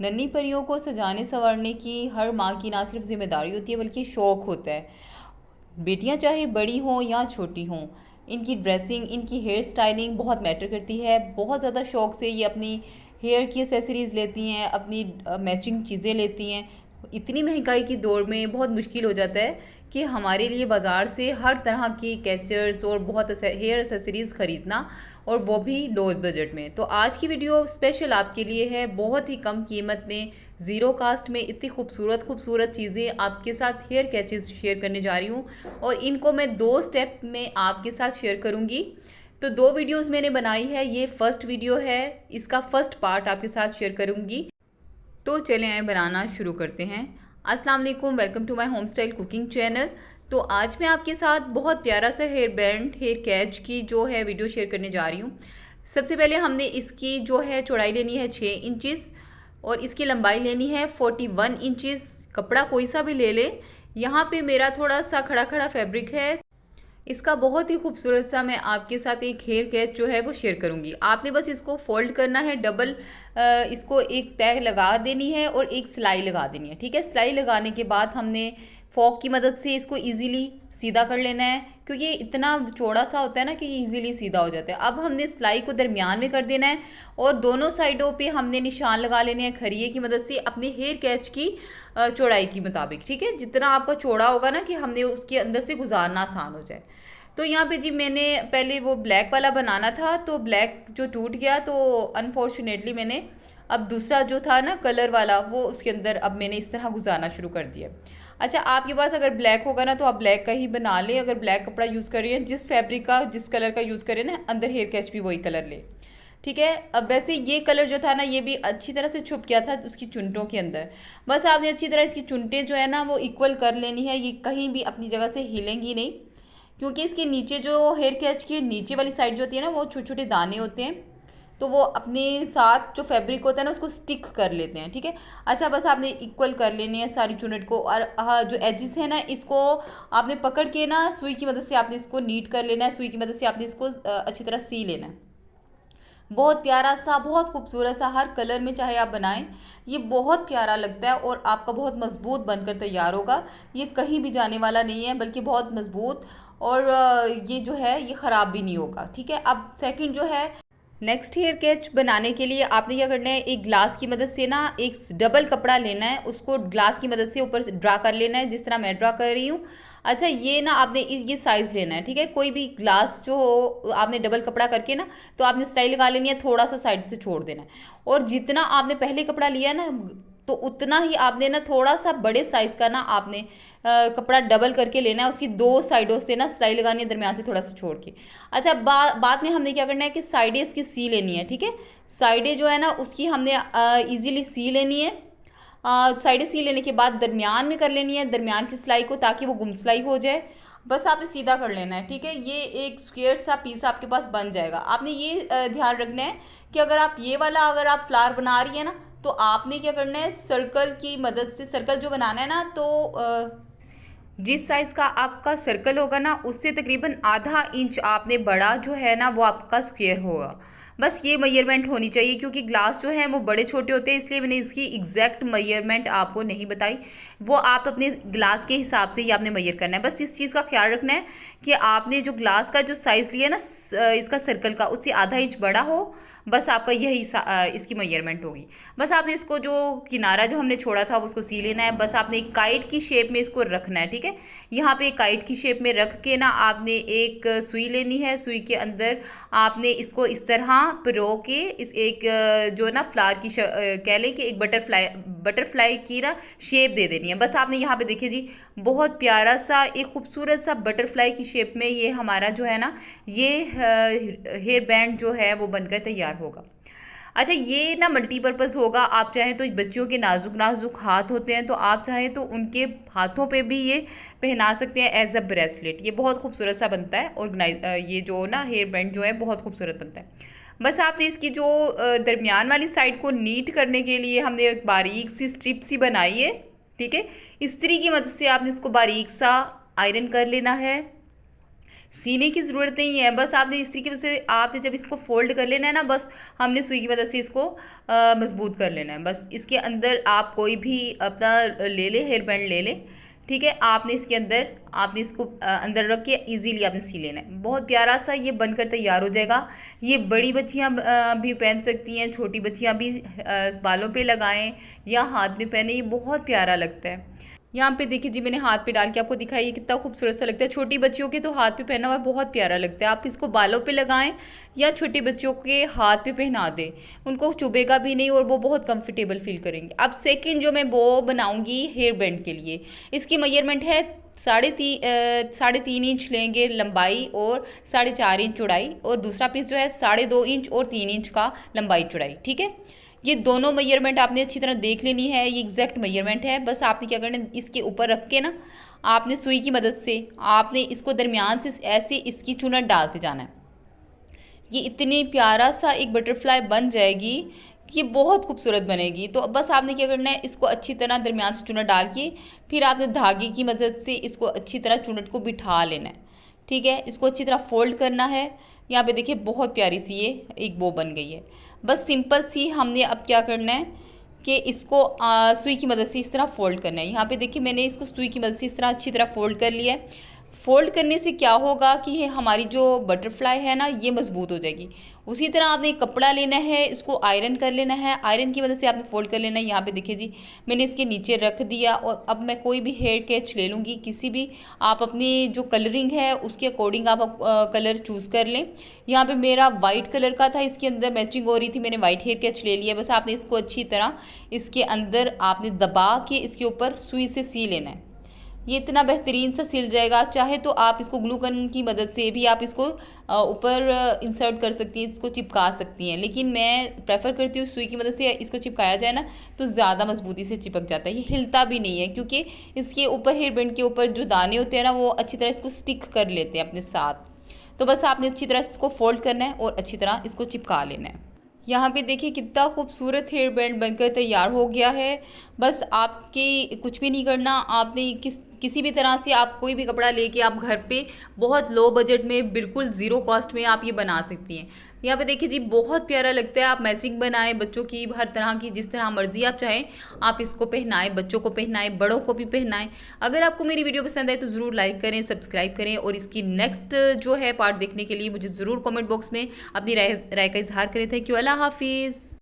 नन्ही परियों को सजाने संवारने की हर माँ की ना सिर्फ जिम्मेदारी होती है बल्कि शौक होता है। बेटियां चाहे बड़ी हों या छोटी हों, इनकी ड्रेसिंग, इनकी हेयर स्टाइलिंग बहुत मैटर करती है। बहुत ज़्यादा शौक से ये अपनी हेयर की एसेसरीज़ लेती हैं, अपनी मैचिंग चीज़ें लेती हैं। इतनी महंगाई की दौर में बहुत मुश्किल हो जाता है कि हमारे लिए बाज़ार से हर तरह के कैचर्स और बहुत हेयर एसेसरीज़ ख़रीदना, और वो भी लो बजट में। तो आज की वीडियो स्पेशल आपके लिए है। बहुत ही कम कीमत में, ज़ीरो कास्ट में इतनी खूबसूरत खूबसूरत चीज़ें आपके साथ हेयर कैचेस शेयर करने जा रही हूँ, और इनको मैं 2 स्टेप में आपके साथ शेयर करूँगी। तो 2 वीडियोस मैंने बनाई है, ये फर्स्ट वीडियो है, इसका फर्स्ट पार्ट आपके साथ शेयर करूँगी। तो चलें आए बनाना शुरू करते हैं। अस्सलाम वालेकुम, welcome to my home style cooking channel. तो आज मैं आपके साथ बहुत प्यारा सा हेयर बैंड, हेयर कैच की जो है वीडियो शेयर करने जा रही हूँ। सबसे पहले हमने इसकी जो है चौड़ाई लेनी है 6 इंचेस, और इसकी लंबाई लेनी है 41 इंचेस। कपड़ा कोई सा भी ले ले। यहाँ पे मेरा थोड़ा सा खड़ा खड़ा फैब्रिक है। इसका बहुत ही खूबसूरत सा मैं आपके साथ एक हेयर कैच जो है वो शेयर करूंगी। आपने बस इसको फोल्ड करना है, डबल इसको एक तह लगा देनी है और एक सिलाई लगा देनी है। ठीक है, सिलाई लगाने के बाद हमने फॉक की मदद से इसको इजीली सीधा कर लेना है, क्योंकि ये इतना चौड़ा सा होता है ना कि ये इजीली सीधा हो जाता है। अब हमने सिलाई को दरमियान में कर देना है, और दोनों साइडों पे हमने निशान लगा लेने हैं खरिये की मदद से अपने हेयर कैच की चौड़ाई के मुताबिक। ठीक है, जितना आपका चौड़ा होगा ना कि हमने उसके अंदर से गुजारना आसान हो जाए। तो यहाँ पे जी मैंने पहले वो ब्लैक वाला बनाना था, तो ब्लैक जो टूट गया, तो अनफॉर्चुनेटली मैंने अब दूसरा जो था ना कलर वाला, वो उसके अंदर अब मैंने इस तरह गुजारना शुरू कर दिया। अच्छा, आपके पास अगर ब्लैक होगा ना तो आप ब्लैक का ही बना लें। अगर ब्लैक कपड़ा यूज़ कर रही हैं, जिस फैब्रिक का जिस कलर का यूज़ करें ना, अंदर हेयर कैच भी वही कलर ले। ठीक है, अब वैसे ये कलर जो था ना, ये भी अच्छी तरह से छुप गया था उसकी चुनटों के अंदर। बस आपने अच्छी तरह इसकी चुनटें जो है ना वो इक्वल कर लेनी है। ये कहीं भी अपनी जगह से हिलेंगी नहीं, क्योंकि इसके नीचे जो हेयर कैच की नीचे वाली साइड जो होती है ना, वो छोटे छोटे दाने होते हैं, तो वो अपने साथ जो फैब्रिक होता है ना उसको स्टिक कर लेते हैं। ठीक है, अच्छा बस आपने इक्वल कर लेने हैं सारी चुनट को, और जो एजिस है ना इसको आपने पकड़ के ना सुई की मदद से आपने इसको नीट कर लेना है। सुई की मदद से आपने इसको अच्छी तरह सी लेना है। बहुत प्यारा सा, बहुत खूबसूरत सा, हर कलर में चाहे आप बनाएं, ये बहुत प्यारा लगता है और आपका बहुत मजबूत बनकर तैयार होगा। ये कहीं भी जाने वाला नहीं है, बल्कि बहुत मजबूत, और ये जो है ये ख़राब भी नहीं होगा। ठीक है, अब सेकंड जो है, नेक्स्ट हेयर कैच बनाने के लिए आपने क्या करना है, एक ग्लास की मदद से ना एक डबल कपड़ा लेना है, उसको ग्लास की मदद से ऊपर से ड्रा कर लेना है, जिस तरह मैं ड्रा कर रही हूँ। अच्छा, ये ना आपने ये साइज़ लेना है। ठीक है, कोई भी ग्लास जो हो आपने डबल कपड़ा करके ना, तो आपने सिलाई लगा लेनी है, थोड़ा सा साइड से छोड़ देना है, और जितना आपने पहले कपड़ा लिया ना, तो उतना ही आपने ना थोड़ा सा बड़े साइज़ का ना आपने कपड़ा डबल करके लेना है। उसकी 2 साइडों से ना सिलाई लगानी है, दरमियान से थोड़ा सा छोड़ के। अच्छा, बाद में हमने क्या करना है कि साइडें उसकी सी लेनी है। ठीक है, साइडें जो है ना उसकी हमने इजीली सी लेनी है। साइडें सी लेने के बाद दरमियान में कर लेनी है, दरमियान की सिलाई को, ताकि वो गुम सिलाई हो जाए। बस आपने सीधा कर लेना है। ठीक है, ये एक स्क्वायर सा पीस आपके पास बन जाएगा। आपने ये ध्यान रखना है कि अगर आप ये वाला अगर आप फ्लावर बना रही है ना, तो आपने क्या करना है, सर्कल की मदद से, सर्कल जो बनाना है ना, तो जिस साइज़ का आपका सर्कल होगा ना उससे तकरीबन आधा इंच आपने बड़ा जो है ना वो आपका स्क्वायर होगा। बस ये मेजरमेंट होनी चाहिए, क्योंकि ग्लास जो है वो बड़े छोटे होते हैं, इसलिए मैंने इसकी एग्जैक्ट मेजरमेंट आपको नहीं बताई। वो आप अपने ग्लास के हिसाब से ही आपने मेजर करना है। बस इस चीज़ का ख्याल रखना है कि आपने जो ग्लास का जो साइज़ लिया ना इसका सर्कल का, उससे आधा इंच बड़ा हो। बस आपका यही इसकी मेजरमेंट होगी। बस आपने इसको जो किनारा जो हमने छोड़ा था उसको सी लेना है। बस आपने एक काइट की शेप में इसको रखना है। ठीक है, यहाँ पे एक काइट की शेप में रख के ना आपने एक सुई लेनी है। सुई के अंदर आपने इसको इस तरह पिरो के इस एक जो ना फ्लावर की कह लें कि एक बटरफ्लाई की ना शेप दे देनी है। बस आपने यहाँ पे देखिए जी, बहुत प्यारा सा एक खूबसूरत सा बटरफ्लाई की शेप में ये हमारा जो है ना ये हेयर बैंड जो है वो बनकर तैयार होगा। अच्छा, ये ना मल्टीपर्पज़ होगा। आप चाहें तो बच्चियों के नाजुक नाजुक हाथ होते हैं, तो आप चाहें तो उनके हाथों पे भी ये पहना सकते हैं एज अ ब्रेसलेट। ये बहुत खूबसूरत सा बनता है, ऑर्गेनाइज ये जो ना हेयर बैंड जो है बहुत खूबसूरत बनता है। बस आपने इसकी जो दरमियान वाली साइड को नीट करने के लिए हमने एक बारीक सी स्ट्रिप सी बनाई है। ठीक है, इस्त्री की मदद से आपने इसको बारीक सा आयरन कर लेना है। सीने की ज़रूरत नहीं है, बस आपने इस तरीके से आपने जब इसको फोल्ड कर लेना है ना, बस हमने सुई की मदद से इसको मजबूत कर लेना है। बस इसके अंदर आप कोई भी अपना ले ले, हेयर बैंड ले ले, ठीक है। आपने इसके अंदर आपने इसको अंदर रख के इजीली आपने सी लेना है। बहुत प्यारा सा ये बनकर तैयार हो जाएगा। ये बड़ी बच्चियां भी पहन सकती हैं, छोटी बच्चियां भी बालों पे लगाएं या हाथ में पहने, ये बहुत प्यारा लगता है। यहाँ पे देखिए जी, मैंने हाथ पे डाल के आपको दिखाई, ये कितना खूबसूरत सा लगता है। छोटी बच्चियों के तो हाथ पे पहना हुआ बहुत प्यारा लगता है। आप इसको बालों पे लगाएं या छोटी बच्चियों के हाथ पे पहना दें, उनको चुभेगा भी नहीं और वो बहुत कंफर्टेबल फील करेंगे। अब सेकंड जो मैं वो बनाऊंगी हेयर बैंड के लिए, इसकी मेजरमेंट है 3.5 इंच लेंगे लंबाई और 4.5 इंच चौड़ाई, और दूसरा पीस जो है 2.5 इंच और 3 इंच का लंबाई चौड़ाई, ठीक है। ये दोनों मेजरमेंट आपने अच्छी तरह देख लेनी है, ये एग्जैक्ट मेजरमेंट है। बस आपने क्या करना है, इसके ऊपर रख के ना आपने सुई की मदद से आपने इसको दरमियान से ऐसे इसकी चुनट डालते जाना है। ये इतनी प्यारा सा एक बटरफ्लाई बन जाएगी, ये बहुत खूबसूरत बनेगी। तो बस आपने क्या करना है, इसको अच्छी तरह दरमियान से चुनट डाल के फिर आपने धागे की मदद से इसको अच्छी तरह चुनट को बिठा लेना है, ठीक है। इसको अच्छी तरह फोल्ड करना है। यहाँ पे देखिए बहुत प्यारी सी ये एक बो बन गई है। बस सिंपल सी हमने अब क्या करना है कि इसको सुई की मदद से इस तरह फोल्ड करना है। यहाँ पे देखिए मैंने इसको सुई की मदद से इस तरह अच्छी तरह फोल्ड कर लिया है। फोल्ड करने से क्या होगा कि ये हमारी जो बटरफ्लाई है ना, ये मजबूत हो जाएगी। उसी तरह आपने एक कपड़ा लेना है, इसको आयरन कर लेना है, आयरन की मदद से आपने फोल्ड कर लेना है। यहाँ पे देखिए जी, मैंने इसके नीचे रख दिया और अब मैं कोई भी हेयर कैच ले लूँगी, किसी भी आप अपनी जो कलरिंग है उसके अकॉर्डिंग आप कलर चूज़ कर लें। यहाँ पे मेरा वाइट कलर का था, इसके अंदर मैचिंग हो रही थी, मैंने वाइट हेयर कैच ले लिया। बस आपने इसको अच्छी तरह इसके अंदर आपने दबा के इसके ऊपर सुई से सी लेना है। ये इतना बेहतरीन सा सिल जाएगा। चाहे तो आप इसको ग्लू गन की मदद से भी आप इसको ऊपर इंसर्ट कर सकती हैं, इसको चिपका सकती हैं, लेकिन मैं प्रेफर करती हूँ सुई की मदद से इसको चिपकाया जाए ना तो ज़्यादा मजबूती से चिपक जाता है। ये हिलता भी नहीं है क्योंकि इसके ऊपर हेयर बैंड के ऊपर जो दाने होते हैं ना, वो अच्छी तरह इसको स्टिक कर लेते हैं अपने साथ। तो बस आपने अच्छी तरह इसको फोल्ड करना है और अच्छी तरह इसको चिपका लेना है। यहाँ पे देखिए कितना खूबसूरत हेयर बैंड बनकर तैयार हो गया है। बस आपके कुछ भी नहीं करना, आपने किसी भी तरह से आप कोई भी कपड़ा लेके आप घर पे बहुत लो बजट में बिल्कुल ज़ीरो कॉस्ट में आप ये बना सकती हैं। यहाँ पे देखिए जी बहुत प्यारा लगता है। आप मैचिंग बनाएं बच्चों की, हर तरह की, जिस तरह मर्जी आप चाहें आप इसको पहनाएं, बच्चों को पहनाएं, बड़ों को भी पहनाएं। अगर आपको मेरी वीडियो पसंद आए तो ज़रूर लाइक करें, सब्सक्राइब करें, और इसकी नेक्स्ट जो है पार्ट देखने के लिए मुझे ज़रूर कमेंट बॉक्स में अपनी राय का इजहार करें। थैंक यू, अल्लाह हाफिज़।